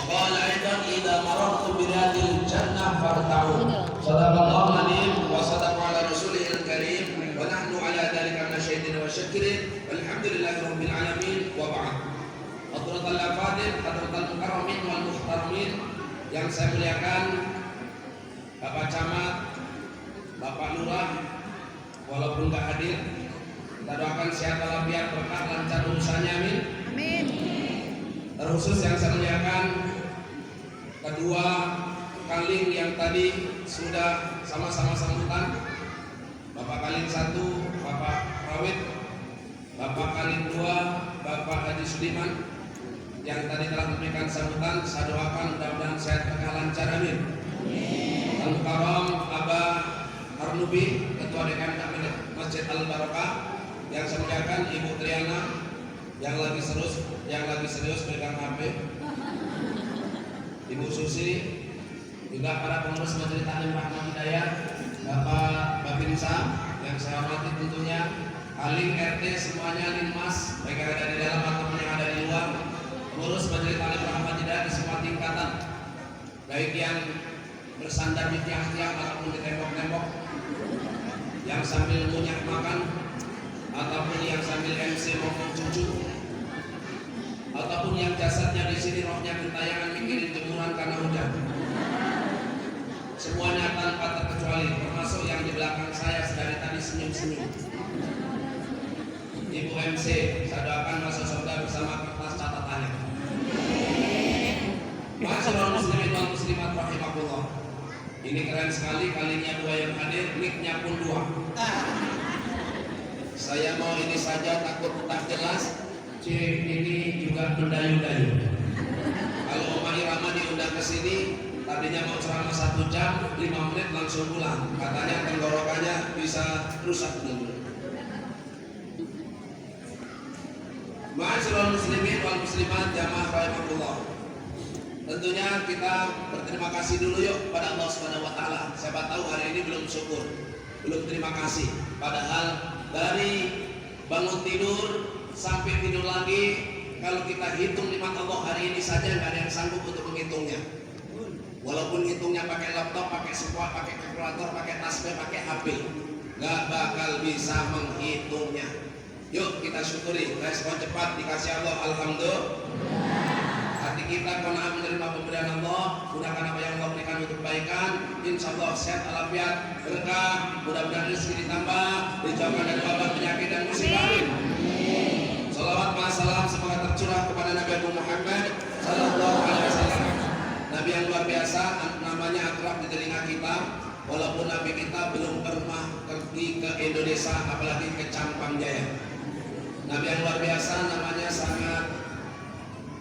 qala aidan idza marartu bi riyadil jannah farta'u. Sadaqallahu alim wa sadaqa ala rasulihil karim wa nahnu ala dzalika minasyaitin wa syakirin walhamdulillahi rabbil alamin wa ba'd. Hadratul afadil, hadratul mukarramin wal muhtaramin yang saya muliakan, Bapak Camat, Bapak Lurah, walaupun gak hadir, kita doakan sehat walafiat, berkah, lancar urusannya, amin. Amin. Terkhusus yang saya muliakan kedua kaling yang tadi sudah sama-sama sambutan, Bapak Kaling 1, Bapak Rawit, Bapak Kaling 2, Bapak Haji Sudiman yang tadi telah memberikan sambutan. Saya doakan mudah-mudahan sehat, berkah, lancar, amin. Al Karam Abah Arnubi, Ketua DKM Masjid Al Barakah, yang saya muliakan Ibu Triana yang lagi serius pegang HP, Ibu Susi, juga para pengurus Majelis Taklim Rahmah Hidayat, Bapak Babinsa yang saya hormati tentunya, Aling RT semuanya, Linmas baik yang ada di dalam ataupun yang ada di luar, pengurus Majelis Taklim Rahmah Hidayat di semua tingkatan, baik yang bersandar di tiang-tiang ataupun di tembok-tembok, yang sambil ngunyah makan ataupun yang sambil MC maupun cucu, ataupun yang jasadnya di sini rohnya gentayangan mikirin jemuran karena hujan. Semuanya tanpa terkecuali, termasuk yang di belakang saya sedari tadi senyum-senyum. Ibu MC, saya doakan masuk surga bersama kertas catatannya. Ma'asyiral muslimin wal muslimat rahimakumullah. Ini keren sekali, kalinya 2 yang hadir, mic-nya pun 2. Saya mau ini saja takut tak jelas. Ini juga mendayu-dayu. Kalau Oma Irama diundang ke sini, tadinya mau ceramah 1 jam, 5 menit langsung pulang. Katanya tenggorokannya bisa rusak dulu. Ma'asyiral muslimin wal muslimat jamaah rahimakumullah. Tentunya kita berterima kasih dulu yuk pada Allah Subhanahu wa taala. Siapa tahu hari ini belum syukur, belum terima kasih. Padahal dari bangun tidur sampai tidur lagi, kalau kita hitung nikmat Allah hari ini saja nggak ada yang sanggup untuk menghitungnya. Walaupun hitungnya pakai laptop, pakai semua, pakai kalkulator, pakai tasbih, pakai HP, nggak bakal bisa menghitungnya. Yuk kita syukuri, respon cepat dikasih Allah, alhamdulillah. Hati kita qanaah menerima pemberian Allah, gunakan apa yang Allah berikan untuk kebaikan. Insya Allah sehat walafiat, berkah, mudah-mudahan rezeki ditambah, dijauhkan dari wabah penyakit dan musibah. Salawat salam semoga tercurah kepada Nabi Muhammad Sallallahu Alaihi Wasallam, Nabi yang luar biasa, namanya akrab di telinga kita. Walaupun Nabi kita belum pernah pergi ke Indonesia, apalagi ke Campang Jaya. Nabi yang luar biasa, namanya sangat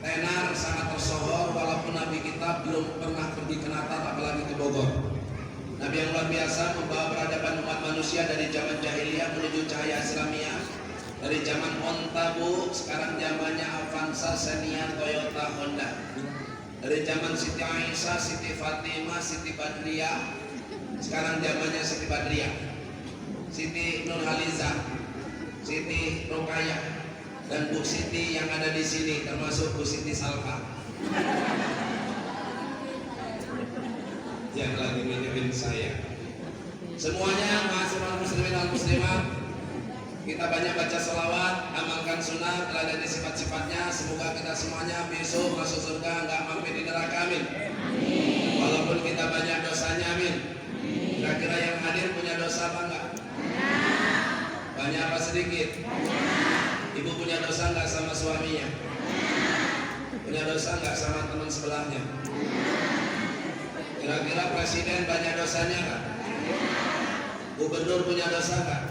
tenar, sangat tersohor. Walaupun Nabi kita belum pernah pergi ke Natal, apalagi ke Bogor. Nabi yang luar biasa membawa peradaban umat manusia dari zaman jahiliyah menuju cahaya Islamiyah, dari zaman onta bu, sekarang zamannya Avanza, Xenia, Toyota, Honda. Dari zaman Siti Aisyah, Siti Fatimah, Siti Badriah, sekarang zamannya Siti Badriah, Siti Nurhaliza, Siti Rokayah, dan Bu Siti yang ada di sini, termasuk Bu Siti Salka yang lagi menyebut saya. Semuanya ma'asyiral muslimin wal muslimat, kita banyak baca selawat, amalkan sunnah, teladani sifat-sifatnya. Semoga kita semuanya besok masuk surga, nggak mampir di neraka, amin. Walaupun kita banyak dosanya, amin. Kira-kira yang hadir punya dosa apa enggak? Banyak apa sedikit? Ibu punya dosa nggak sama suaminya? Punya dosa nggak sama teman sebelahnya? Kira-kira presiden banyak dosanya nggak? Gubernur punya dosa nggak?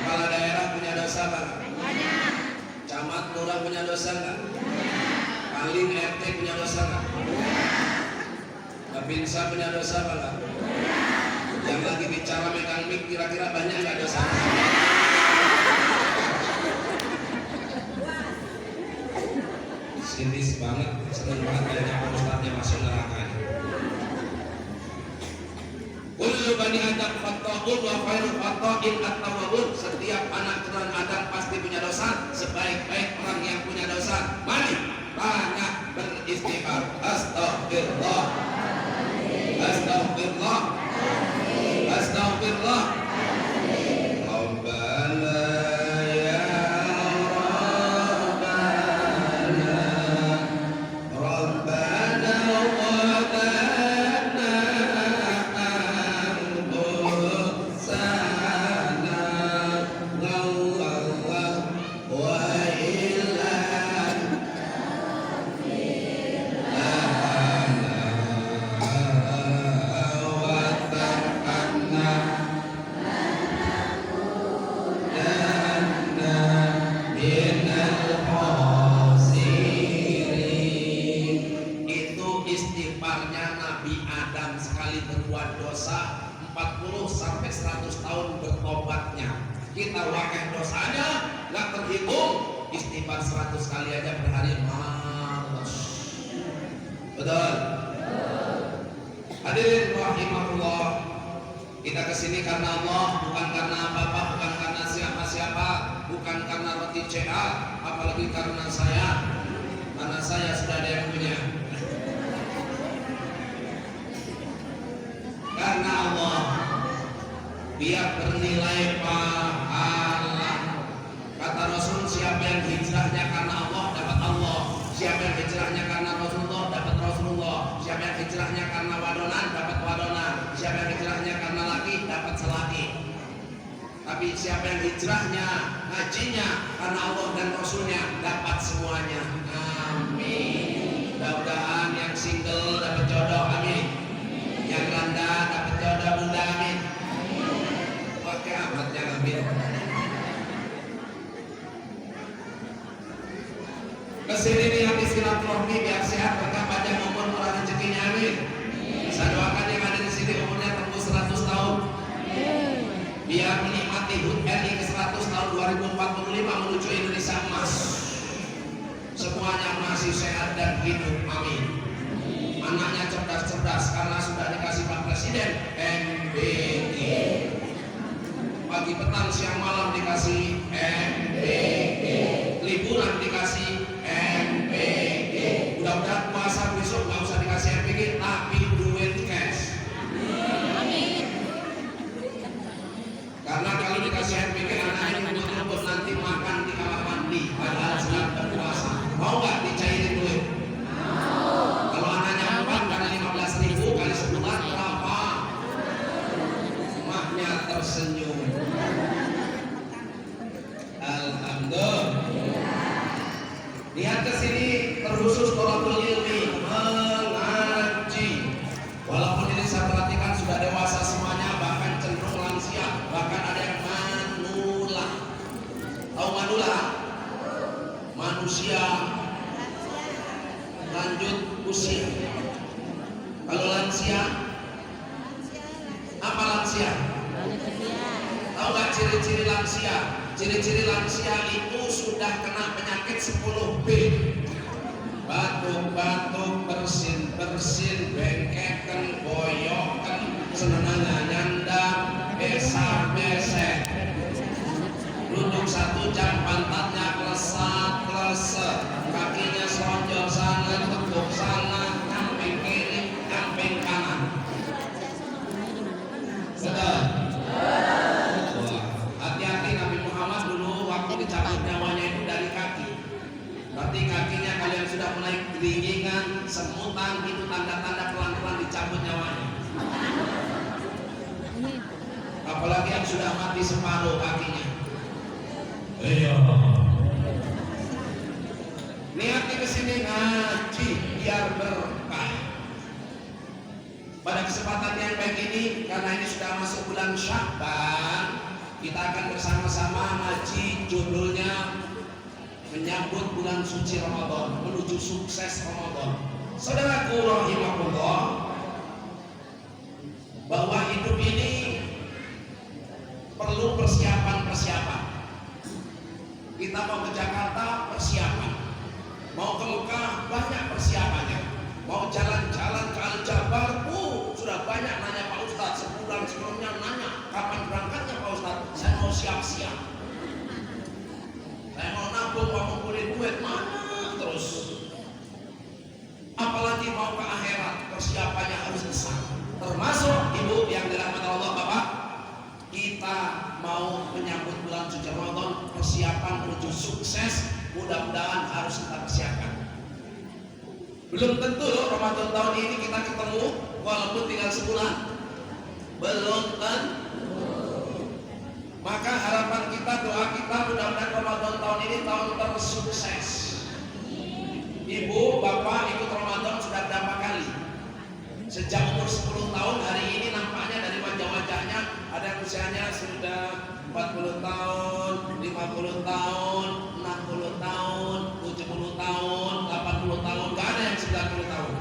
Kepala daerah punya dosa nggak? Camat, lurah punya dosa nggak? Paling RT punya dosa nggak? Babinsa punya dosa nggak? Yang lagi bicara megang mic, kira-kira banyak nggak dosa? Sinis banget, seneng banget kayaknya Pak Ustadznya masuk neraka. Kullu bani Adam khata'un wa khairul khata'in at-tawwabun. Setiap anak keturunan Adam pasti punya dosa. Sebaik-baik orang yang punya dosa, mari banyak beristighfar. dosa 40 sampai 100 tahun bertobatnya. Kita wakil dosanya nggak terhitung, istighfar 100 kali aja per hari males. Betul? Hadirin rahimahullah, kita kesini karena Allah, bukan karena apa-apa, bukan karena siapa-siapa, bukan karena roti CA, apalagi karena saya. Karena saya sudah ada yang punya. Karena Allah, biar bernilai pahala. Kata Rasul, siapa yang hijrahnya karena Allah dapat Allah, siapa yang hijrahnya karena Rasulullah dapat Rasulullah, siapa yang hijrahnya karena wadonan dapat wadonan, siapa yang hijrahnya karena laki dapat selaki. Tapi siapa yang hijrahnya, hajinya karena Allah dan Rasulnya dapat semuanya. Amin. Mudah-mudahan yang single dapat jodoh, amin. Yang randa dapat jodoh, bunda, amin. Oke, amatnya, amin. Kesini nih habis silaturahmi biar sehat, berkah, panjang umur, murah rezekinya, amin. Saya doakan yang ada di sini umurnya tembus 100 tahun. Biar menikmati HUT RI ke 100 tahun 2045 menuju Indonesia emas. Semuanya masih sehat dan hidup, amin. Anaknya cerdas-cerdas karena sudah dikasih Pak Presiden MBG. Pagi petang siang malam dikasih MBG. Liburan dikasih MBG. Mudah-mudahan puasa besok nggak usah dikasih MBG tapi duit cash. Amin. Karena kalau dikasih MBG anak ini betul-betul nanti makan di kamar mandi padahal sedang berpuasa. Mau nggak dicairin duit? Mau. Kalau anaknya 4 karena 15.000 kali sebulan berapa? Maknya tersenyum. Alhamdulillah. Lihat ke sini terkhusus tolabul ilmi mengaji. Walaupun ini saya perhatikan sudah dewasa semuanya, bahkan cenderung lansia, bahkan ada yang manula. Tahu manula? Manusia lanjut usia. Kalau lansia, apa lansia? Tahu nggak ciri-ciri lansia? Ciri-ciri lansia itu sudah kena penyakit 10B. Batuk-batuk, bersin-bersin, bengkekan, boyokan, senenangnya nyandang, besar-besek. Duduk 1 jam pantatnya klesat-kleset, kakinya selonjor sana, tekuk sana, nyamping kiri, nyamping kanan. Betul? Hati-hati, Nabi Muhammad dulu waktu dicabut nyawanya itu dari kaki. Berarti kakinya kalian sudah mulai gelingingan, semutan, itu tanda-tanda pelan-pelan dicabut nyawanya. Apalagi yang sudah mati separuh kakinya. Iya. Niatnya kesini ngaji biar berkah. Pada kesempatan yang baik ini, karena ini sudah masuk bulan Sya'ban, kita akan bersama-sama ngaji judulnya menyambut bulan suci Ramadan, menuju sukses Ramadan. Saudaraku rahimahullah, bahwa hidup ini perlu persiapan-persiapan. Kita mau ke Jakarta, persiapan. Mau ke Mekah, banyak persiapannya. Mau jalan-jalan ke Al-Jabar, sudah banyak nanya Pak Ustadz. Sebulan sebelumnya nanya, kapan berangkatnya Pak Ustadz? Saya mau siap-siap. Saya mau nabung, mau ngumpulin duit, mana terus. Apalagi mau ke akhirat, persiapannya harus besar. Termasuk ibu yang dirahmati Allah, Bapak, kita mau menyambut bulan suci Ramadan, persiapan menuju sukses, mudah-mudahan harus kita persiapkan. Belum tentu loh Ramadan tahun ini kita ketemu, walaupun tinggal sebulan. Belum tentu. Maka harapan kita, doa kita, mudah-mudahan Ramadan tahun ini tahun tersukses. Ibu, bapak ikut Ramadan sudah berapa kali? Sejak umur 10 tahun, hari ini nampaknya dari wajah-wajahnya ada yang usianya sudah 40 tahun, 50 tahun, 60 tahun, 70 tahun, 80 tahun, gak ada yang 90 tahun.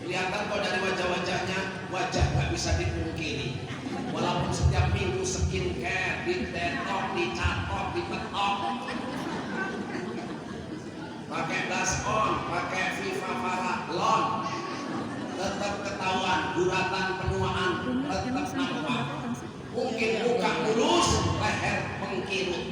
Kelihatan kok dari wajah-wajahnya, wajah gak bisa setiap minggu skincare, ditetok, dicatok, dipetok, pakai blush on, pakai Viva Faralon, tetap ketahuan guratan penuaan, tetap nampak. Mungkin muka mulus, leher mengkirut.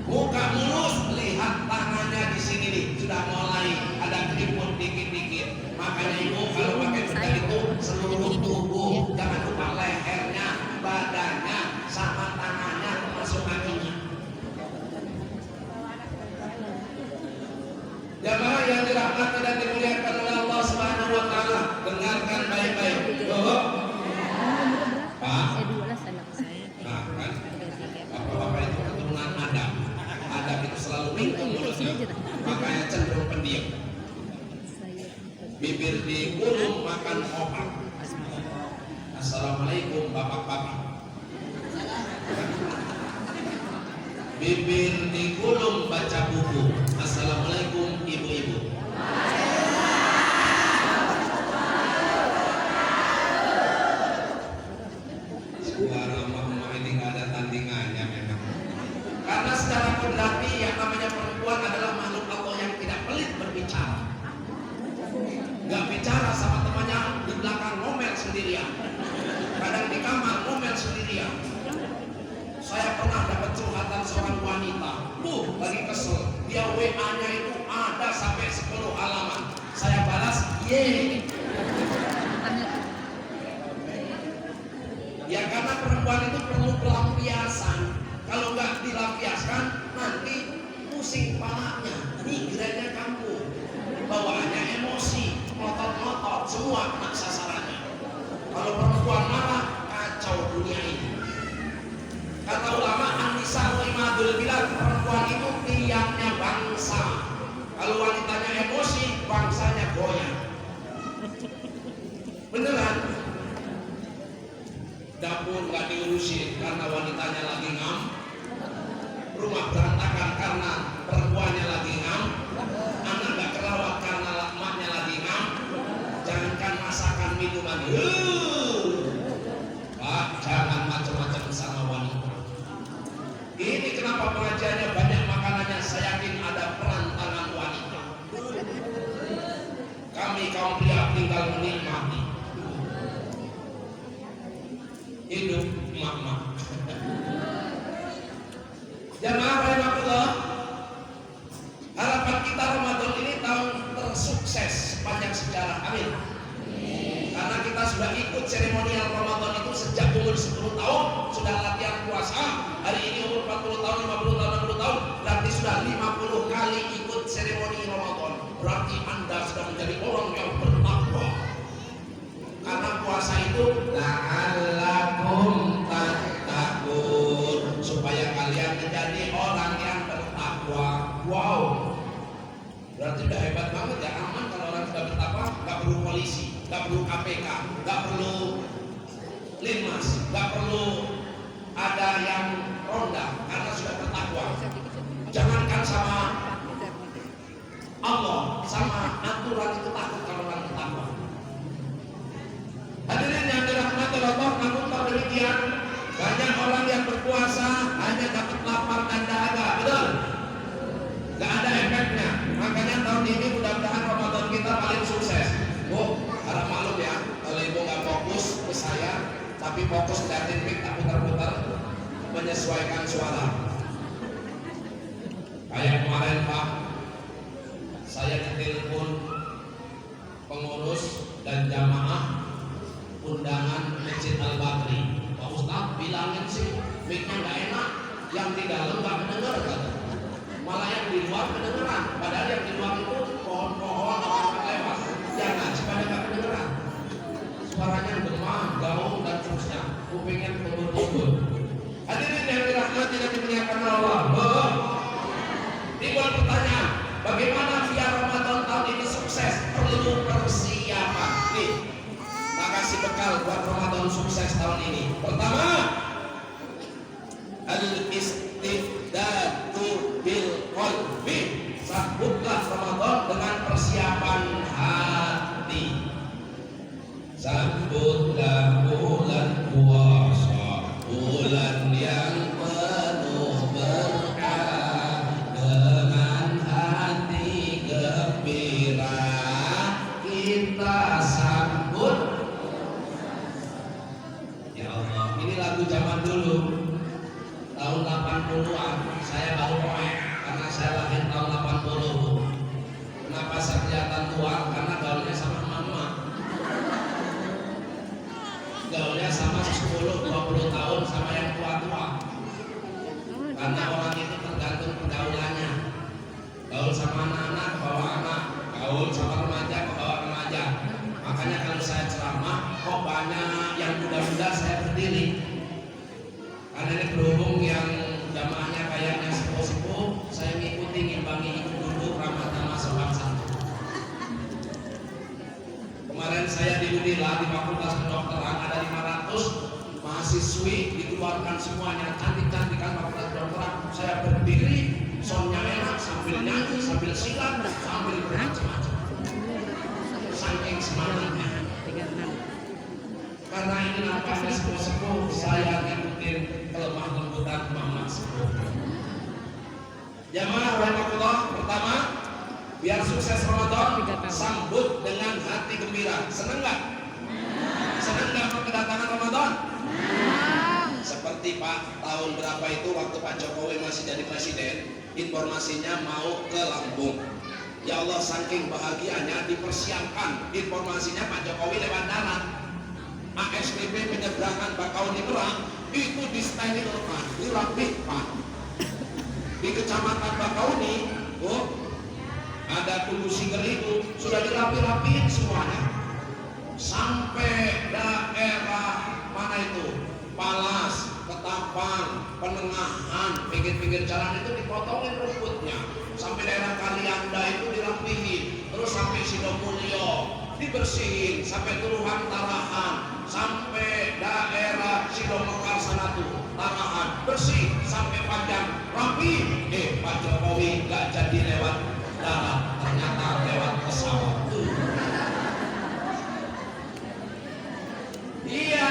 Muka mulus, lihat tangannya di sini nih sudah mulai ada keriput dikit-dikit. Makanya ibu kalau pakai bedak itu seluruh tubuh, jangan lupa lehernya, badannya, sama tangannya termasuk kakinya. Jamaah yang dirahmati dan dimuliakan oleh Allah Subhanahu wa taala, dengarkan baik-baik. Pak, nah kan, bapak-bapak itu keturunan Adam. Adam itu selalu pintar mulutnya, makanya cenderung pendiam. Bibir digulung makan opak. Assalamualaikum bapak-bapak. Bibir digulung baca buku. Assalamualaikum ibu-ibu. Suara mama ini nggak ada tandingannya memang. Karena secara kodrati yang namanya perempuan adalah makhluk Allah yang tidak pelit berbicara. Nggak bicara sama temannya di belakang ngomel sendirian. Kadang di kamar ngomel sendirian. Saya pernah dapat curhatan seorang wanita. Lagi kesel. Dia WA-nya itu ada sampai 10 halaman. Saya balas, ye. Ya karena perempuan itu perlu pelampiasan. Kalau nggak dilampiaskan, nanti pusing kepalanya, migrainnya kambuh, bawaannya emosi, ngotot-ngotot, semua kena sasarannya. Kalau perempuan marah, kacau dunia ini. Kata ulama, An-Nisa wa Imadul Bilad, perempuan itu tiangnya bangsa. Kalau wanitanya emosi, bangsanya goyah. Beneran? Dapur nggak diurusin karena wanitanya lagi ngam. Rumah berantakan karena perempuannya lagi ngam. Anak nggak kerawat karena emaknya lagi ngam. Jangankan masakan minuman. Pak, jangan macam-macam sama wanita. Ini kenapa pengajiannya banyak makanannya. Saya yakin ada peran tangan wanita. Kami kaum pria tinggal menikmati hidup mama. Jamaah rahimakumullah, harapan kita Ramadan ini tahun tersukses sepanjang sejarah. Amin. Karena kita sudah ikut seremonial Ramadan itu sejak umur 10 tahun, sudah latihan puasa. Hari ini umur 40 tahun, 50 tahun, 60 tahun, berarti sudah 50 kali ikut seremoni Ramadan. Berarti Anda sudah menjadi orang yang bertakwa. Karena puasa itu la'allakum tattaqun, supaya kalian menjadi orang yang bertakwa. Wow, berarti udah hebat banget ya. Aman kalau orang sudah bertakwa, nggak perlu polisi, nggak perlu KPK, nggak perlu linmas, nggak perlu ada yang ronda, karena sudah bertakwa. Jangankan sama Allah, sama aturan itu takut kalau orang bertakwa. Hadirin yang dirahmati Allah, namun tak demikian, banyak orang yang berpuasa hanya dapat lapar dan dahaga, betul? Gak ada efeknya. Makanya tahun ini mudah-mudahan Ramadan kita paling sukses. Bu, harap maklum ya, kalau ibu gak fokus ke saya, tapi fokus liatin mic, tak putar-putar, menyesuaikan suara. Kayak kemarin Pak, saya ditelepon pengurus dan jamaah undangan Masjid Al-Badri. Pak Ustadz bilangin sih mic-nya gak enak, yang di dalam gak mendengar kata. Malah yang di luar kedengeran, padahal yang di luar itu pohon-pohon orang lewat, yang ngaji pada gak kedengeran. Suaranya gemah, gaung dan seterusnya, kupingnya tembur-tembur. Hadirin yang dirahmati dan dimuliakan Allah, timbul pertanyaan, bagaimana biar Ramadan tahun ini sukses? Perlu persiapan. Nih, tak kasih bekal buat Ramadan sukses tahun ini. Pertama, al-istidadu bil qalbi. Sambutlah Ramadan dengan persiapan hati. Sambutlah puasa, bulan yang penuh berkah, dengan hati gembira kita sambut. Ya Allah, ini lagu zaman dulu tahun 80-an. Saya baru poek karena saya lahir tahun 80. Kenapa saya kelihatan tua? Karena gaulnya sama mama. Gaulnya sama 10-20 tahun sama yang tua-tua. Karena orang itu tergantung pergaulannya. Gaul sama anak-anak bawa anak, gaul sama remaja bawa remaja. Makanya kalau saya ceramah kok banyak yang muda-muda saya berdiri. Karena ini berhubung yang jamaahnya kayaknya sepuh-sepuh, saya ngikuti ngimbangi ibu dulu ramah-tamah sopan santun. Kemarin saya di Unila di Fakultas Kedokteran ada 500 mahasiswi dikeluarkan semuanya, cantik-cantikan Fakultas Kedokteran. Saya berdiri, soundnya enak, sambil nyanyi, sambil silat, sambil bermacam-macam. Saking semangatnya. Karena ini nampaknya sepuh-sepuh, saya ngikutin kelemah lembutan Muhammad sepuh. Jamaah rahimakumullah, pertama, biar sukses Ramadan, sambut dengan hati gembira. Senang nggak? Senang nggak kedatangan Ramadan? Seperti Pak, tahun berapa itu waktu Pak Jokowi masih jadi presiden, informasinya mau ke Lampung. Ya Allah, saking bahagianya dipersiapkan informasinya Pak Jokowi lewat darat. ASDP penyeberangan Bakauni Merak itu di steril Pak, dirapihkan. Di Kecamatan Bakauni, ada Tulu Singer itu sudah dirapi-rapiin semuanya. Sampai daerah mana itu? Palas, Ketapang, Penengahan, pinggir-pinggir jalan itu dipotongin rumputnya. Sampai daerah Kalianda itu dirapihin. Terus sampai Sidomulyo dibersihin, sampai Turuhan Tarahan, sampai daerah Sidomekar sana tuh Tarahan bersih, sampai panjang rapi. Pak Jokowi gak jadi lewat darat, ternyata lewat pesawat. Iya,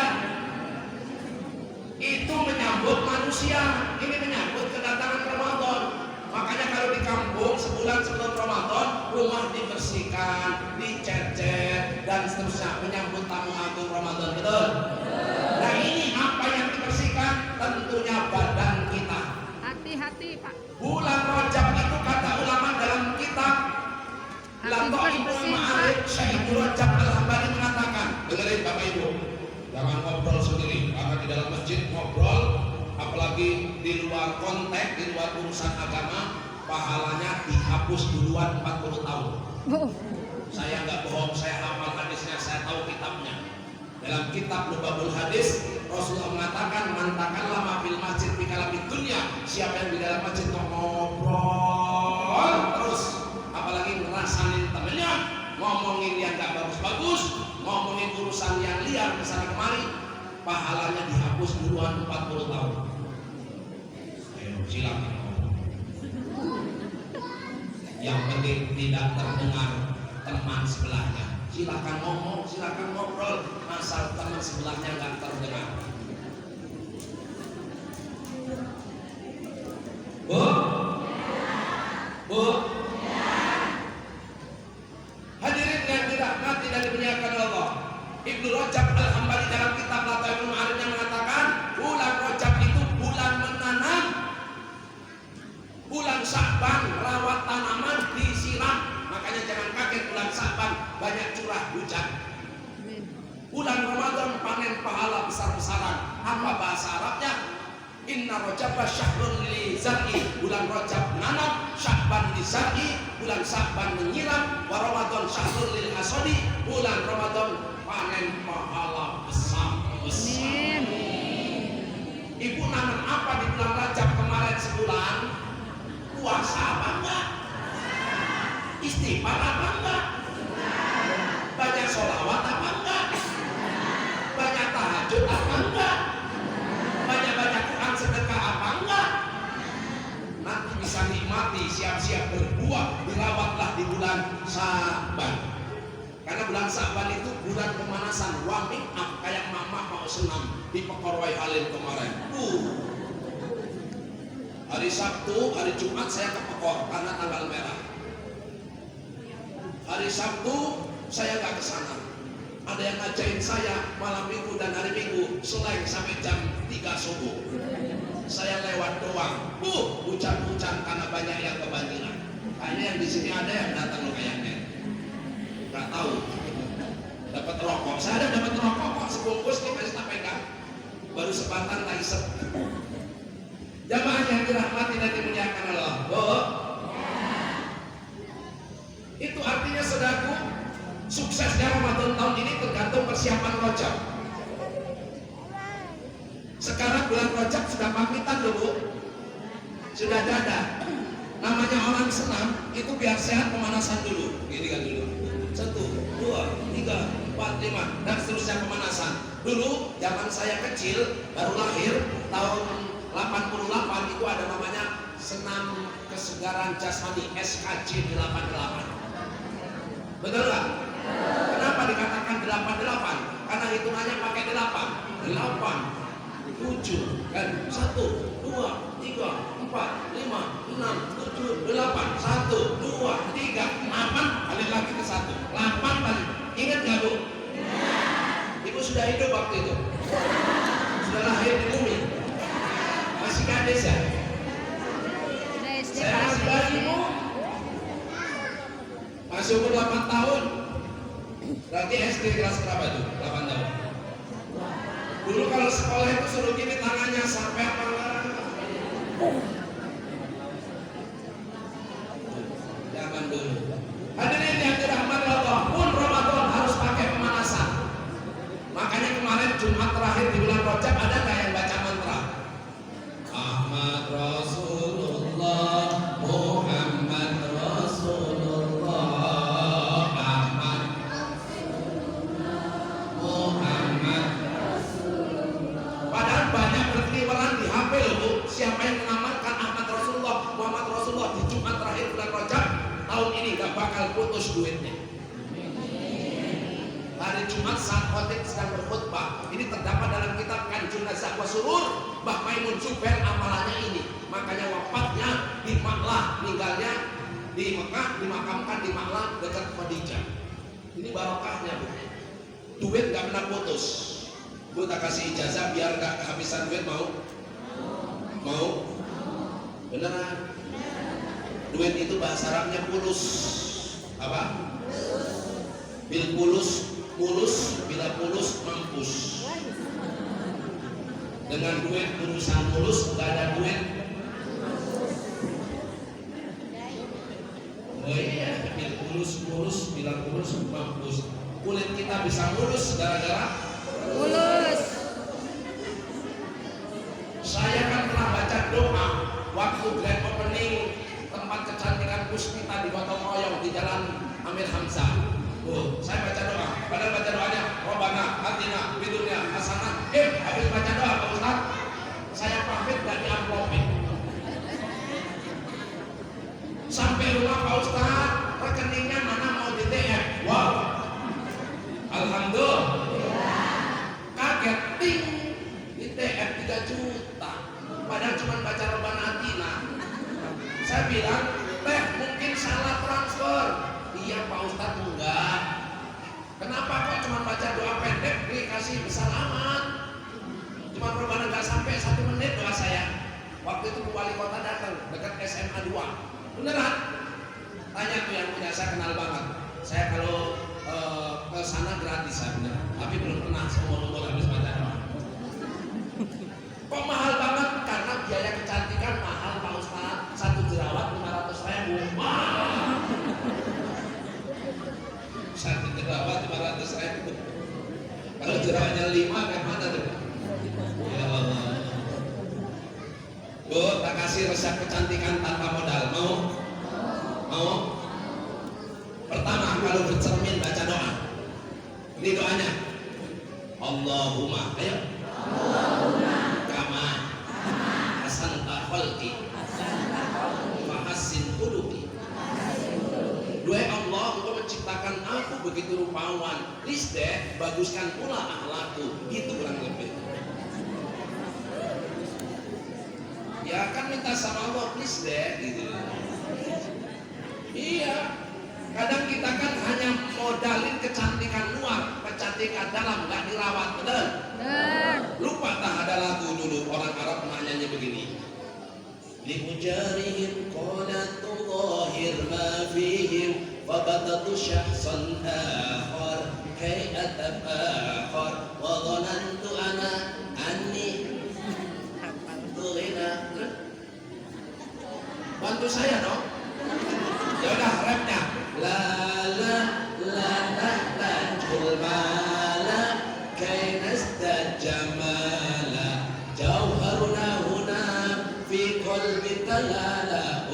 itu menyambut manusia, ini menyambut kedatangan Ramadan. Makanya kalau di kampung sebulan sebelum Ramadan rumah dibersihkan, dicet-cet dan seterusnya menyambut tamu agung Ramadan, betul? Nah ini apa yang dibersihkan? Tentunya badan kita. Hati-hati Pak. Bulan Rajab itu kata ulama dalam kitab Lataiful Ma'arif, Syekh Rajab Al-Hambali mengatakan, dengerin Bapak Ibu, jangan ngobrol sendiri karena di dalam masjid ngobrol, apalagi di luar konteks, di luar urusan agama, pahalanya dihapus duluan 40 tahun. Saya nggak bohong, saya hafal hadisnya, saya tahu kitabnya. Dalam kitab Lubabul Hadis, Rasulullah mengatakan, mantakan lama fil masjid fi kalamid dunya, siapa yang di dalam masjid ngobrol terus, apalagi ngerasain temennya, ngomongin yang nggak bagus-bagus, ngomongin urusan yang liar kesana kemari, pahalanya dihapus duluan 40 tahun. Ayo silakan. Yang penting tidak terdengar teman sebelahnya. Silakan ngomong, silakan ngobrol, asal teman sebelahnya nggak terdengar. Bu, bu, hadirin yang dirahmati dan dimuliakan Allah. Ibnu Rajab Al-Hambali dalam kitab Lataiful Ma'arifnya mengatakan, bulan Rajab itu bulan menanam. Bulan Sya'ban rawat tanaman disiram. Makanya jangan kaget bulan Sya'ban banyak curah hujan. Bulan Ramadan panen pahala besar-besaran. Apa bahasa Arabnya? Inna Rajaba syahrun li zar'i. Bulan Rajab menanam, Sya'ban li zar'i. Bulan Sya'ban menyiram. Wa Ramadan syahrun lil hasadi. Bulan Ramadan panen pahala besar-besar. Ibu nanam apa di bulan Rajab kemarin sebulan? Puasa apa enggak? Istighfar apa enggak? Banyak sholawat apa enggak? Banyak tahajud apa enggak? Banyak baca Quran sedekah apa enggak? Nanti bisa nikmati, siap-siap berbuah, dirawatlah di bulan Sya'ban. Karena bulan Sa'ban itu bulan pemanasan, warming up, kayak mama mau senam di Pekorwai Halim kemarin. Hari Sabtu, hari Jumat saya ke Pekor karena tanggal merah. Hari Sabtu saya nggak ke sana. Ada yang ngajain saya malam Minggu dan hari Minggu selain sampai jam 3 subuh. Saya lewat doang. Hujan-hujan karena banyak yang kebanjiran. Kayaknya yang di sini ada yang datang lo kayaknya. Nggak tahu. Dapat rokok. Saya ada dapat rokok kok sebungkus nih masih tak pegang. Baru sebatang tak isep. Jamaah yang dirahmati dan dimuliakan Allah. Itu artinya saudaraku, suksesnya Ramadan tahun ini tergantung persiapan Rajab. Sekarang bulan Rajab sudah pamitan loh Bu. Sudah dada. Namanya orang senam itu biar sehat pemanasan dulu. Gini kan dulu. 1, 2, 3, 4, 5 dan seterusnya pemanasan. Dulu zaman saya kecil baru lahir tahun 88 itu ada namanya senam kesegaran jasmani SKJ 88. Betul nggak? Kenapa dikatakan 88? Karena hitungannya pakai 8, 7 kan 1, 2, 3, 4, 5, 6, 7, 8 1, 2, 3, 4 balik lagi ke 1 8 balik. Ingat gak Bu? Ibu sudah hidup waktu itu? Sudah lahir di bumi? Masih kades ya? Saya masih bayi Bu, masih umur 8 tahun. Berarti SD kelas berapa tuh? 8 tahun. Dulu kalau sekolah itu suruh gini tangannya sampai apa? Zaman dulu. Hadirin yang dirahmati Allah, pun Ramadan harus pakai pemanasan. Makanya kemarin Jumat terakhir di bulan Rajab ada nggak yang baca mantra? Ahmad Rasulullah, Muhammad Rasulullah, Ahmad Muhammad. Padahal banyak berkeliweran di HP loh Bu. Siapa yang mengamalkan Ahmad Rasulullah, Muhammad Rasulullah di Jumat terakhir bulan Rajab tahun ini gak bakal putus duitnya. Hari Jumat saat khotib sedang berkhutbah, ini terdapat dalam kitab Kanjun Nazah wa Surur, Mbah Maimun Zubair amalannya ini. Makanya wafatnya di Maklah, meninggalnya di Mekah, dimakamkan di Maklah dekat Khadijah. Ini barokahnya Bu. Duit gak pernah putus. Bu tak kasih ijazah biar gak kehabisan duit, mau? Mau? Beneran? Duit itu bahasa Arabnya pulus. Apa? Bil pulus, pulus, bila pulus mampus. Dengan duit urusan mulus, gak ada duit. Oh iya, bil pulus, pulus, bila pulus mampus. Kulit kita bisa mulus gara-gara mulus. Saya kan pernah baca doa waktu grand opening tempat kecantikan Puspita di Gotong Royong di Jalan Amir Hamzah. Saya baca doa. Padahal baca doanya Robbana atina fid dunya hasanah. Habis baca doa Pak Ustaz, saya pamit gak di amplopin. Sampai rumah Pak Ustaz, rekeningnya mana mau di TF. Wow, alhamdulillah. Kaget, ting, di TF 3 juta. Padahal cuma baca Robbana atina. Saya bilang, teh mungkin salah transfer. Iya Pak Ustadz, enggak. Kenapa kok cuma baca doa pendek dikasih besar amat? Cuma Robbana nggak sampai 1 menit doa saya. Waktu itu wali kota datang dekat SMA 2. Beneran? Tanya tuh yang punya, saya kenal banget. Saya kalau ke sana gratis saya bener. Tapi belum pernah seumur-umur habis baca doa. Kok mahal banget? Karena biaya kecantikan mahal Pak Ustadz. 1 jerawat 500.000. Wah. 1 jerawat 500.000. Kalau jerawatnya 5 kayak mana tuh? Ya Allah. Bu, tak kasih resep kecantikan tanpa modal. Mau? Mau? Pertama, kalau bercermin baca doa. Ini doanya. Allahumma, ayo. Allahumma kama hasanta khalqi wa hassin khuluqi. Doa Allah, Engkau menciptakan aku begitu rupawan. Please deh, baguskan pula akhlakku. Itu kurang lebih. Ya kan minta sama Allah, please deh, gitu. Iya. Kadang kita kan hanya modalin kecantikan luar, kecantikan dalam nggak dirawat, betul? Lupa tak ada lagu dulu orang Arab nyanyi begini. Limujarihim qadatu zahir ma fihim fabatatu syahsan akhar kay atafakhar wa dhanantu ana anni tughina. Bantu saya dong. Ya udah rapnya. La la la la la kulmala kay nastajamala jauharuna huna fi qalbi talala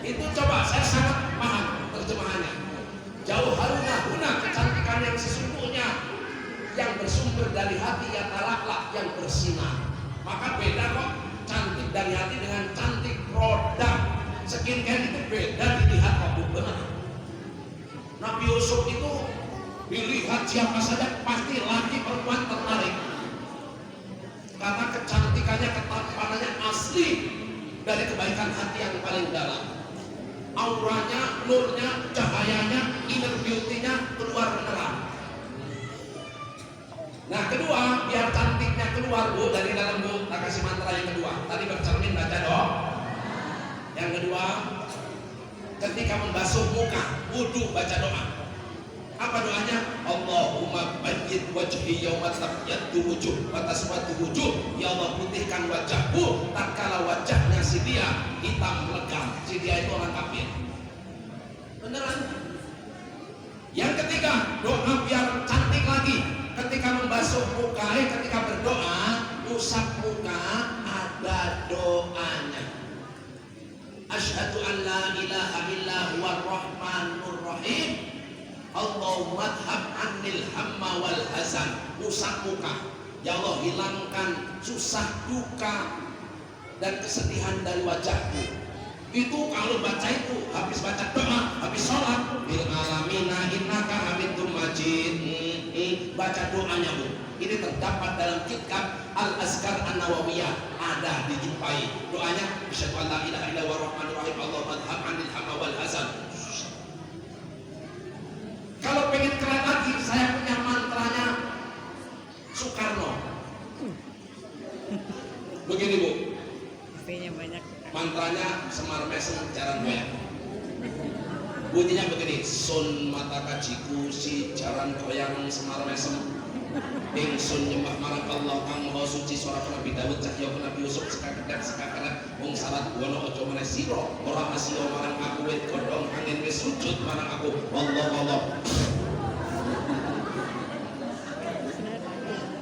Itu coba saya sangat paham terjemahannya. Jauharuna huna, kecantikan yang sesungguhnya yang bersumber dari hati yang talaklah, yang bersinar. Maka beda kok cantik dari hati dengan cantik produk. Skincare itu beda dilihat kok benar. Nabi Yusuf itu dilihat siapa saja pasti laki perempuan tertarik. Karena kecantikannya, ketampanannya asli dari kebaikan hati yang paling dalam. Auranya, nurnya, cahayanya, inner beauty-nya keluar beneran. Nah kedua, biar cantiknya keluar Bu dari dalam Bu, tak kasih mantra yang kedua. Tadi bercermin baca dong. Yang kedua, ketika membasuh muka, wudu baca doa. Apa doanya? Allahumma bayyid wajhi yawma tabyaddu wujuh wa taswaddu wujuh. Ya Allah, putihkan wajahku tatkala wajahnya si dia hitam legam. Si dia itu orang kafir. Beneran? Yang ketiga, doa biar cantik lagi. Ketika membasuh muka, ketika berdoa, usap muka, ada doanya. Asyhadu an la ilaha illa huwar rahmanur rahim. Allahumma adhab anil hamma wal hazan. Usap muka. Ya Allah, hilangkan susah, duka dan kesedihan dari wajahku. Itu kalau baca itu, habis baca doa, habis sholat, bil alamina innaka hamidum majid. Baca doanya Bu. Ini terdapat dalam kitab Al-Azkar An-Nawawiyah, ada dijumpai. Doanya asyhadu an la ilaha illallah rahmanur rahim Allahumma adhab anil hamma wal hazan. Kalau pengen keren lagi, saya punya mantranya Soekarno. Begini Bu. Banyak. Mantranya Semar Mesem Jaran Goyang. Bunyinya begini, sun mata kajiku si jaran goyang Semar Mesem. Ingsun nyembah marang Allah kang maha suci suara Nabi Daud cahya Nabi Yusuf sekakedap sekakarat wong salat wono aja meneh sira ora asila marang aku wit godhong angin wis sujud marang aku Allah.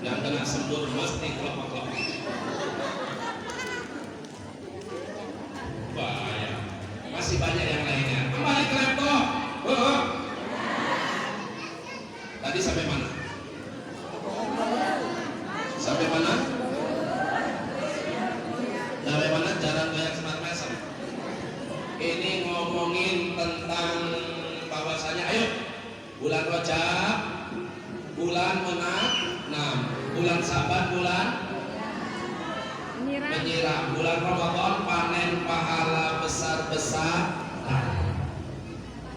Yang kena sembur mesti kelapa-kelapa. Bahaya. Masih banyak yang lainnya. Kembali ke laptop. Tadi sampai mana? Sampai mana? Sampai mana? Jaran goyang Semar Mesem. Ini ngomongin tentang bahwasanya, ayo bulan Rajab, bulan menanam, bulan Saban, bulan menyiram, bulan Ramadan panen pahala besar-besar.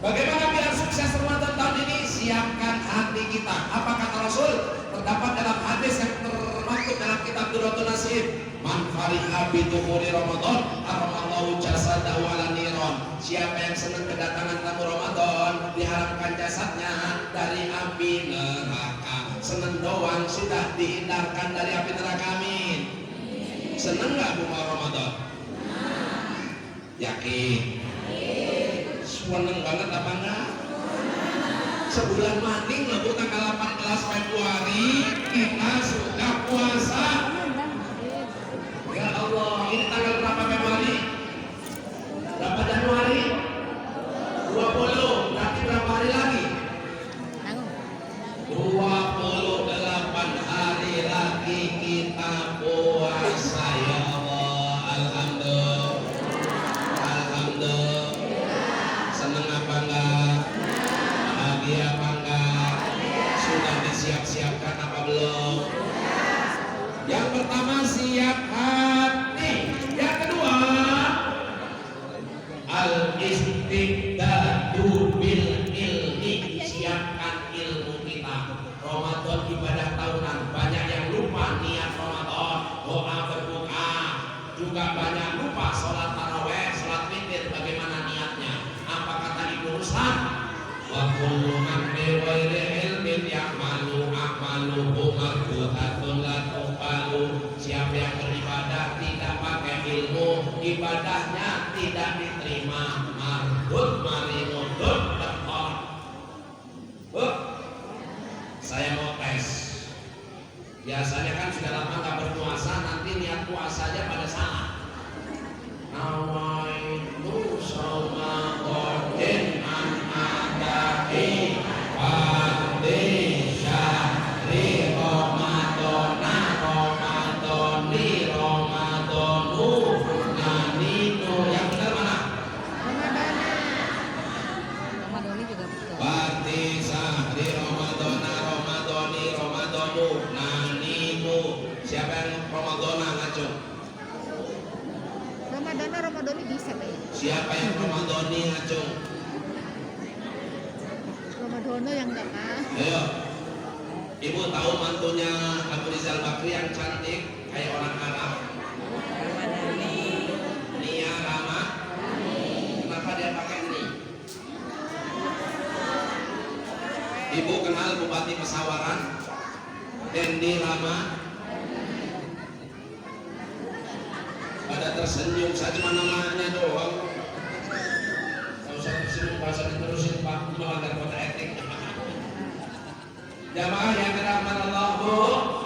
Bagaimana biar sukses Ramadan tahun ini? Siapkan hati kita. Apa kata Rasul? Terdapat dalam hadis yang termaktub dalam kitab Durratun Nasib. Man fariha bi dukhuli Ramadan haramallahu jasadahu ala niran. Siapa yang senang kedatangan tamu Ramadan, diharamkan jasadnya dari api neraka. Senang doang sudah dihindarkan dari api neraka. Amin. Senang nggak bunga Ramadan? Yakin? Seneng banget apa enggak? Sebulan maning loh Bu, tanggal 18 Februari kita sudah puasa. Ya Allah, ini tanggal berapa Februari? Berapa Januari? 20, berarti berapa hari lagi? 28 hari lagi kita puasa. Ya Allah, alhamdulillah. bersiap hati. Yang kedua, al-istiqdadu bil ilmi, siapkan ilmu kita. Ramadan ibadah tahunan, banyak yang lupa niat Ramadan, doa berbuka, juga banyak lupa sholat taraweh, sholat witir. Bagaimana niatnya? Apa kata Ibnu Ruslan? Wa kullu man bi ghairi ilmin ya'malu a'maluhu marfu'atun la tuqbalu. Siapa yang beribadah tidak pakai ilmu, ibadahnya tidak diterima. Mardud marinudud dakon. Saya mau tes. Biasanya kan sudah lama nggak berpuasa, nanti niat puasanya pada salah. Nawaitu shauma qadin an adai fardhi syahri ramadana ramadani ramadanu naninu. Yang benar mana? Ramadani juga betul. Fardhi syahri ramadana ramadani ramadanu naninu. Siapa yang ramadana ngaco? Ramadani bisa Pak. Siapa yang ramadani ngaco? Ramadana yang enggak Pak. Ayo, ibu tahu mantunya Abu Rizal Bakri yang cantik kayak orang Arab, Ramadani. Nia Rama. Kenapa dia pakai ni? Ibu kenal Bupati Pesawaran, Dendi Rama. Pada tersenyum saja, cuma namanya doang. Kalau usah tersenyum, bahasa diterusin Pak, melanggar kode etik. Jamaah yang dirahmati Allah, Bu,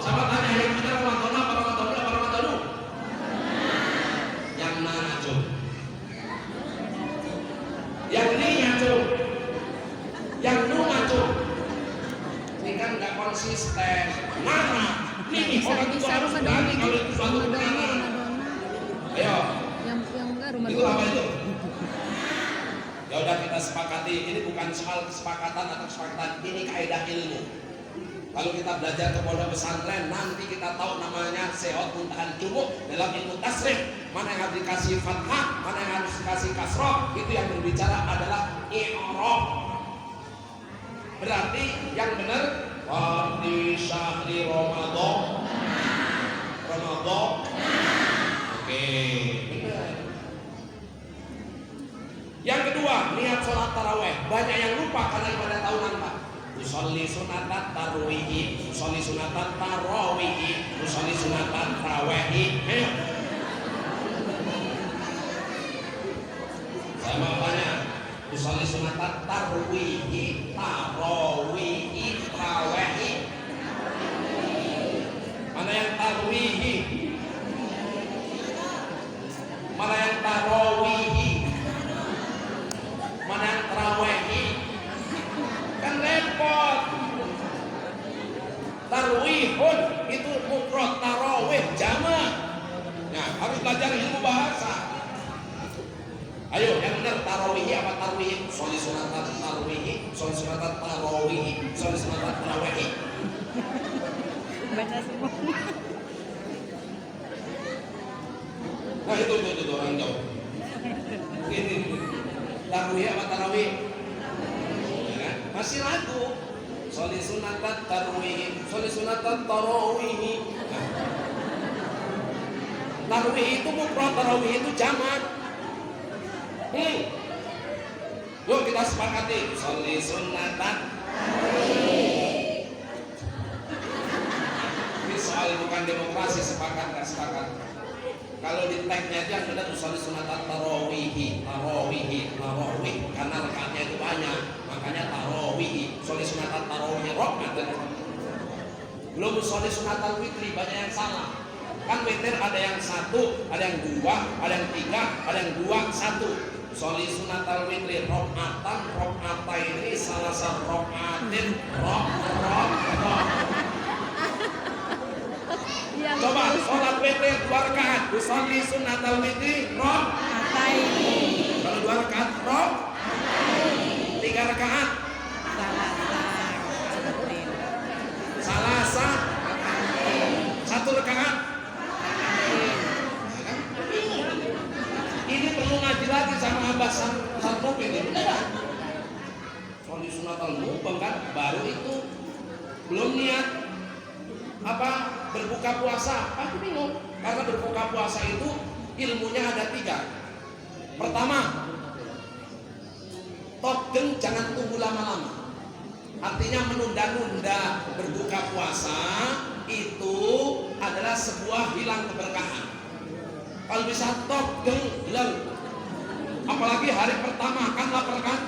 sama tanya yang benar Ramadan apa Ramadan apa Ramadan? Yang mana cung? Yang ini ya cung? Yang nu cung? Ini kan nggak konsisten. Mana? Nih orang itu harus berani kalau itu suatu kebenaran. Ayo. Yang enggak Itu Ramadana. apa itu? Ya udah kita sepakati, ini bukan soal kesepakatan atau kesepakatan, ini kaidah ilmu. Kalau kita belajar ke pondok pesantren, nanti kita tahu namanya sehat muntahan jumuk dalam ilmu tasrif. Mana yang harus dikasih fathah, mana yang harus dikasih kasroh, itu yang berbicara adalah i'rab. Berarti yang benar di syahri Ramadan. Ramadan. Oke, benar. Yang kedua, niat sholat taraweh. Banyak yang lupa karena ibadah tahunan Pak. Usolli sunatan tarwihi, usolli sunatan tarawihi, usolli sunatan tarawehi. Ayo. Saya mau tanya, usolli sunatan tarwihi, tarawihi, tarawehi. Mana yang tarwihi? Mana yang tarawihi? Mana yang tarawehi? Kan repot. Tarwihun itu mufrad, tarawih jamak. Nah, harus belajar ilmu bahasa. Ayo, yang benar tarawihi apa tarwihi? Sholli sunatan tarwihi, sholli sunatan tarawihi, sholli sunatan tarawihi. Baca semua. Nah, itu orang jauh. Ini tarawih apa tarawih? Ya kan? Masih lagu. Sholli sunatan tarawih, sholli sunatan tarawih. Nah. Tarawih itu mufrad, tarawih itu jamak. Yuk kita sepakati. Sholli sunatan. Ini soal bukan demokrasi, sepakat nggak sepakat. Kalau di tagnya aja yang benar usolli sunatan tarawihi, tarawihi, tarawih, karena rakaatnya itu banyak, makanya tarawihi. Usolli sunatan tarawih rakaat. Belum usolli sunatan witri, banyak yang salah. Kan witir ada yang satu, ada yang dua, ada yang tiga, ada yang dua, satu. Usolli sunatan witri rakaatan, rakaataini, salasa rakaatin, rak. Coba sholat witri 2 rakaat, usolli sunnatal witri raka'ataini. Kalau 2 rakaat raka'ataini. 3 rakaat salasa. 1 rakaat nambah satu ini beneran. Kalau di sunatul mubeng kan baru itu belum niat apa berbuka puasa. Aku bingung karena berbuka puasa itu ilmunya ada 3. Pertama, togeng jangan tunggu lama-lama. Artinya menunda-nunda berbuka puasa itu adalah sebuah hilang keberkahan. Kalau bisa togeng hilang, apalagi hari pertama kan lapar kan.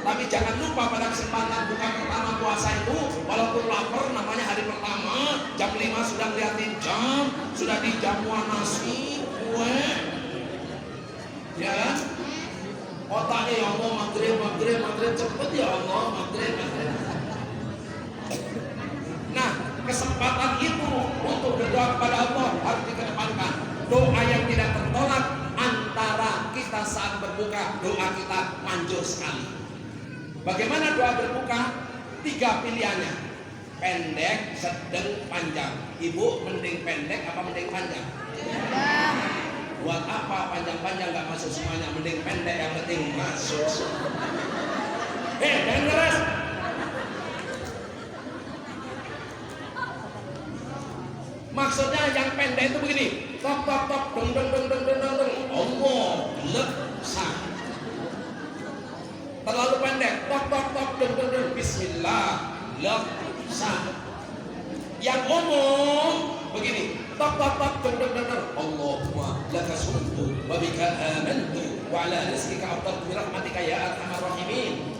Tapi jangan lupa pada kesempatan buka pertama puasa itu, walaupun lapar namanya hari pertama, jam 5 sudah ngeliatin jam, sudah dijamuan nasi, kue, ya kan? Otaknya ya Allah maghrib cepet ya Allah maghrib. Nah kesempatan itu untuk berdoa kepada Allah harus dikedepankan. Doa yang tidak tertolak antara kita saat berbuka, doa kita manjur sekali. Bagaimana doa berbuka? 3 pilihannya, pendek, sedang, panjang. Ibu mending pendek apa mending panjang? Buat apa panjang-panjang gak masuk semuanya, mending pendek yang penting masuk. Dan keras. Maksudnya yang pendek itu begini, tok tok tok dong dong dong dong dong dong. Allah leksa. Terlalu pendek, tok tok tok dong dong dong. Bismillah leksa. Yang umum begini, tok tok tok dong dong dong dong. Allahumma laka sumtu wa bika amantu wa ala rizqika afdaltu bi rahmatika ya arhamar rahimin.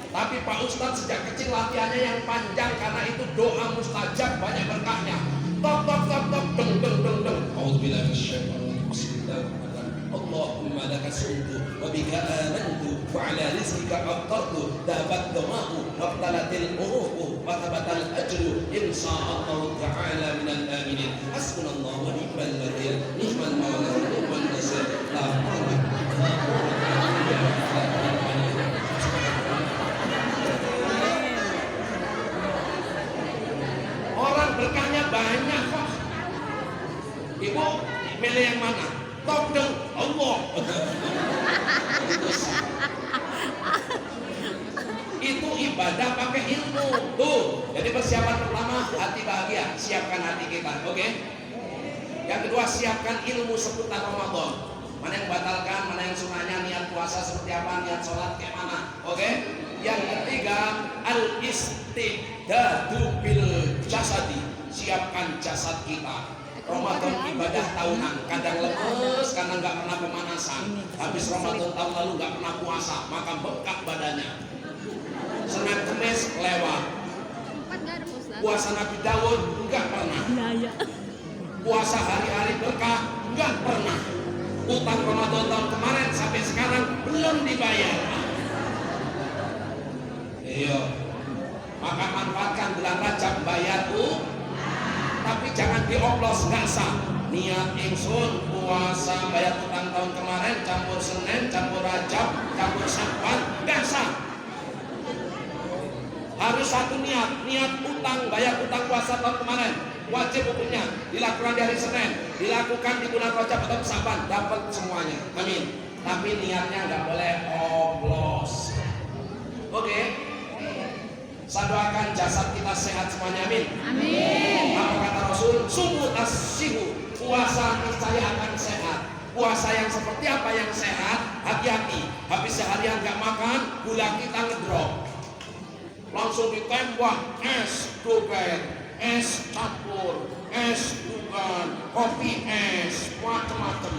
Tapi Pak Ustadz sejak kecil latihannya yang panjang karena itu doa mustajab banyak berkahnya. Tok tok tok tok dong dong dong dong. A'udzubillahi minasyaitonir rajim. Allahumma laka sumtu wa bika amantu wa ala rizqika afdaltu dapat domaku wa qtalatil uruqu wa tabatal ajru insyaallah ta'ala minal aminin. Hasbunallahu wa ni'mal wakil ni'mal mawla wa ni'mal nasir. La haula wa la quwwata illa billah. Orang berkahnya banyak kok. Ibu milih yang mana? Tok dong Allah. Itu ibadah pakai ilmu. Tuh. Jadi persiapan pertama hati bahagia, siapkan hati kita. Oke? Yang kedua siapkan ilmu seputar Ramadan. Mana yang batalkan, mana yang sunnahnya, niat puasa seperti apa, niat sholat kayak mana. Oke? Yang ketiga al-istidadu bil jasadi. Siapkan jasad kita. Ramadan ibadah tahunan, kadang lemes karena nggak pernah pemanasan. Habis Ramadan tahun lalu nggak pernah puasa, maka bengkak badannya. Senin Kemis lewat. Puasa Nabi Daud nggak pernah. Puasa hari-hari berkah nggak pernah. Utang Ramadan tahun kemarin sampai sekarang belum dibayar. Iya. Maka manfaatkan bulan Rajab bayar tuh. Tapi jangan dioplos, nggak sah. Niat ingsun puasa bayar utang tahun kemarin campur Senin, campur Rajab, campur Syawal, nggak sah. Harus satu niat, niat utang bayar utang puasa tahun kemarin. Wajib hukumnya dilakukan di hari Senin, dilakukan di bulan Rajab atau Syawal, dapat semuanya. Amin. Tapi niatnya nggak boleh oplos. Oke. Saya doakan jasad kita sehat semuanya, amin. Amin. Apa kata Rasul? Sumu tasihu. Puasa niscaya akan sehat. Puasa yang seperti apa yang sehat? Hati-hati. Habis seharian nggak makan, gula kita ngedrop. Langsung ditembak es doger, es campur, es bukan, kopi es, macam-macam.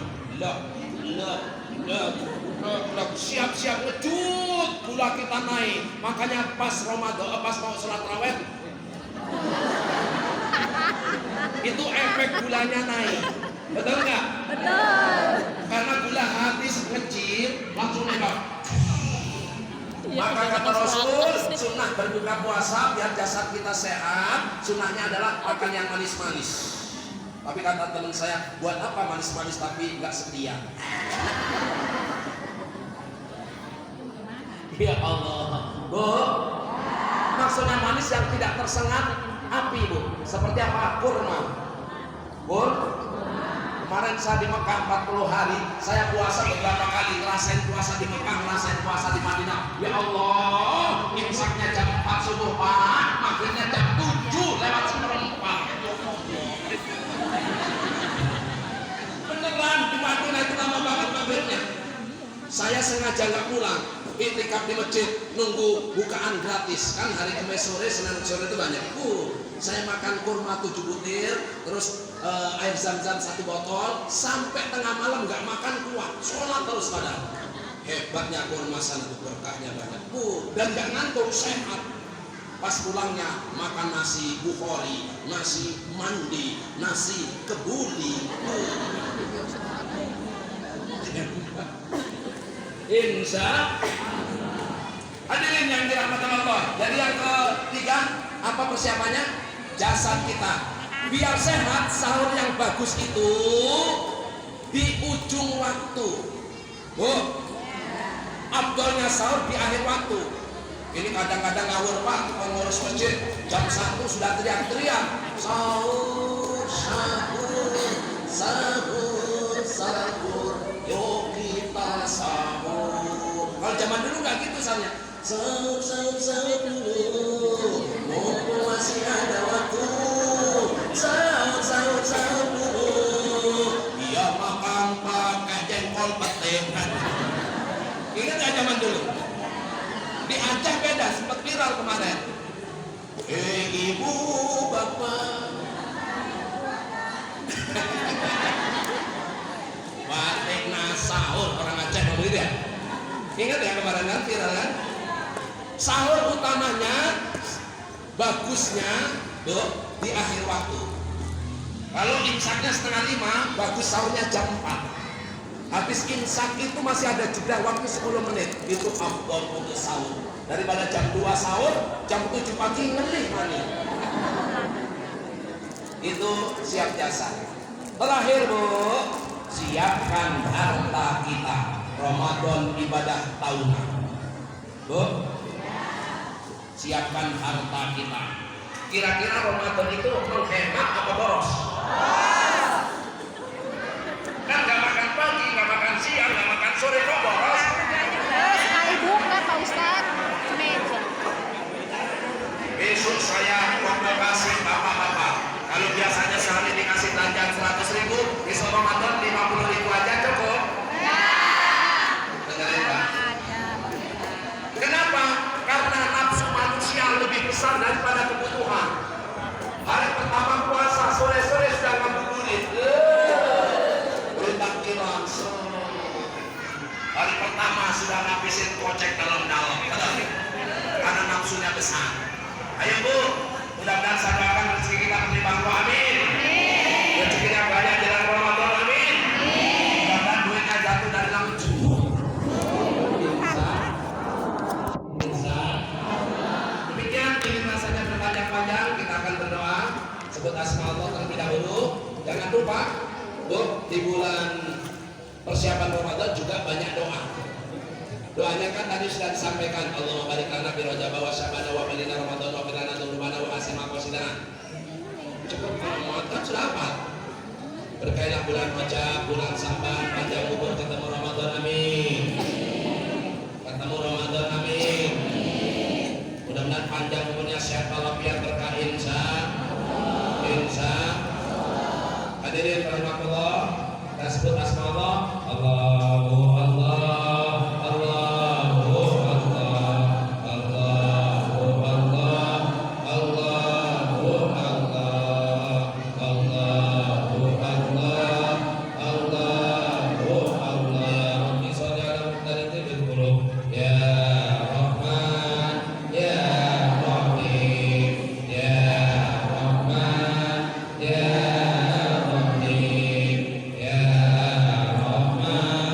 Siap-siap ngecut, gula kita naik. Makanya pas Ramadan, pas mau sholat raweh, itu efek gulanya naik. Betul nggak? Betul. Karena gula habis ngecil, langsung nembak. Maka kata Rasul, sunnah berbuka puasa biar jasad kita sehat. Sunnahnya adalah makan yang manis-manis. Tapi kata teman saya, buat apa manis-manis tapi nggak setia? Ya Allah, Bu. Maksudnya manis yang tidak tersengat api, Bu. Seperti apa? Kurma. Kemarin saya di Mekah 40 hari, saya puasa beberapa kali, ngerasain puasa di Mekah, ngerasain puasa di Madinah. Ya Allah, imsaknya jam 4 subuh Pak, maghribnya jam 7 lewat seperempat. Beneran di Madinah itu lama banget maghribnya. Saya sengaja nggak pulang, iktikaf di masjid, nunggu bukaan gratis. Kan hari Kamis sore, Senin sore itu banyak. Saya makan kurma 7 butir, terus air zam-zam 1 botol, sampai tengah malam nggak makan kuat, sholat terus padahal. Hebatnya kurma sana tuh, berkahnya banyak. Dan nggak ngantuk, sehat. Pas pulangnya makan nasi Bukhari, nasi mandi, nasi kebuli. Insya hadirin yang dirahmati Allah. Jadi yang ketiga, apa persiapannya? Jasad kita biar sehat. Sahur yang bagus itu di ujung waktu. Abdolnya sahur di akhir waktu. Ini kadang-kadang ngawur Pak, pengurus masjid jam 1 sudah teriak-teriak sahur, sahur, sahur, sahur, yuk kita sahur. Kalau zaman dulu nggak gitu soalnya. Sahur, sahur, sahur dulu, mumpung masih ada waktu. Sahur, sahur, sahur dulu, biar makan pakai jengkol petai. Ingat nggak zaman dulu? Di Aceh beda, sempat viral kemarin. Ibu, bapak, batik sahur orang Aceh ngomong gitu ya. Ingat ya kemarin kan viral kan? Sahur utamanya, bagusnya di akhir waktu. Kalau imsaknya 4:30, bagus sahurnya jam 4. Habis imsak itu masih ada jeda waktu 10 menit. Itu afdol untuk sahur. Daripada jam 2 sahur, jam 7 pagi ngelih mani. Itu siap jasa. Terakhir Bu, siapkan harta kita. Ramadan ibadah tahunan. Bu, siapkan harta kita. Kira-kira Ramadan itu menghemat apa boros? Kan gak makan pagi, gak makan siang, gak makan sore, kok boros? Sekali buka Pak Ustadz, semeja. Besok saya provokasi bapak-bapak. Kalau biasanya sehari dikasih belanjaan 100.000, besok Ramadan 50.000 aja cukup? Ya. Dengerin Pak. Kenapa? Karena nafsu manusia lebih besar daripada kebutuhan. Hari pertama puasa, sore-sore sudah ngabuburit. Langsung hari pertama sudah ngabisin kocek dalam-dalam karena nafsunya besar. Ayo Bu, mudah-mudahan saya doakan rezeki kita berlimpah, amin. Rezekinya banyak jalan Ramadan, amin. Mudah-mudahan duitnya jatuh dari langit. Demikian ingin rasanya berpanjang-panjang, kita akan berdoa sebut asma Allah terlebih dahulu. Jangan lupa Bu, di bulan persiapan Ramadan juga banyak doa. Doanya kan tadi sudah disampaikan. Allahumma barik lana fi Rajab wa Sya'ban wa balina Ramadan wa firana dzunubana wa hasina qasidana. Cukup Ramadan sudah apa? Berkailah bulan Rajab, bulan Sya'ban, panjang umur ketemu Ramadan, amin. Ketemu Ramadan, amin. Mudah-mudahan panjang umurnya, sehat walafiat, berkah insya. Hadirin rahimakumullah. Kita sebut asma Allah. Allahu Allah, Allahu Allah, Allahu Allah, Allahu Allah, Allahu Allah, Allahu Allah. Rabbi sholli ala muhammadin bil qulub. Ya Rahman, ya Rahim, ya Rahman, ya Rahim, ya Rahman.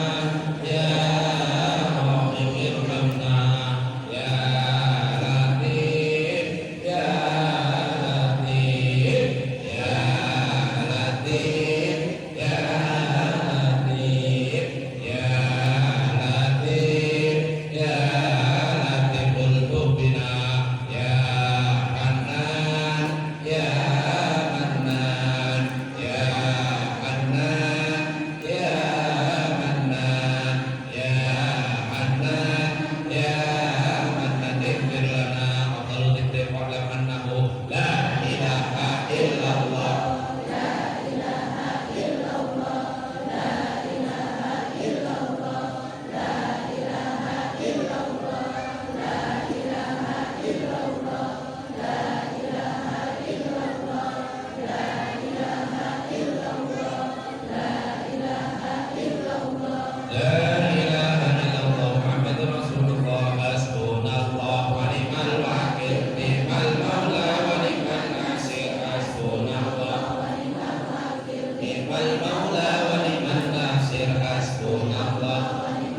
المولى ونعم الناصر حسبنا الله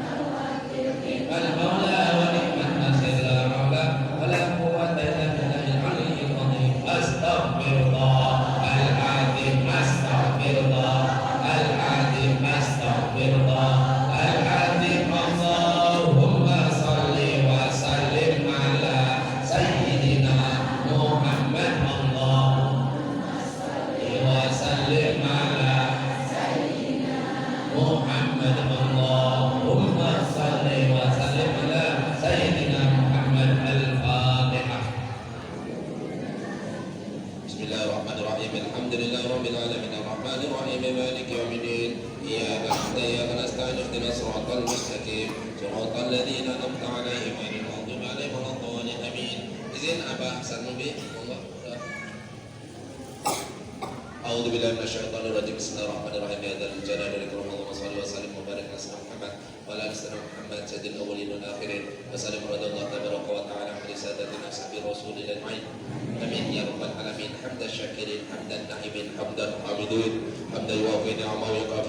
نعم المولى ونعم الناصر لا حول ولا قوة إلا بالله العلي العظيم أستغفر الله العظيم أستغفر الله العظيم أستغفر الله العظيم اللهم صل وسلم على سيدنا محمد اللهم وسلم على سيدنا محمد اللهم صل وسلم على سيدنا محمد الفاتحة. بسم الله الرحمن الرحيم الحمد لله رب العالمين الرحمن الرحيم مالك يوم الدين إياك نعبد وإياك نستعين اهدنا الصراط المستقيم صراط الذين أنعمت عليهم غير المغضوب عليهم ولا الضالين آمين. إذن أبا أحسن به والله. أعوذ بالله من الشيطان الرجيم بسم الله الرحمن الرحيم يا ذا الجلال والإكرام اللهم صل وسلم وبارك على سيدنا محمد وعلى آل سيدنا محمد سيد الأولين والآخرين وسلم رضي الله تبارك وتعالى عن سادتنا أصحاب الرسول أجمعين آمين يا رب العالمين. حمد الشاكرين حمد الناعمين حمد الحامدين حمد الوافي نعمه ويكافي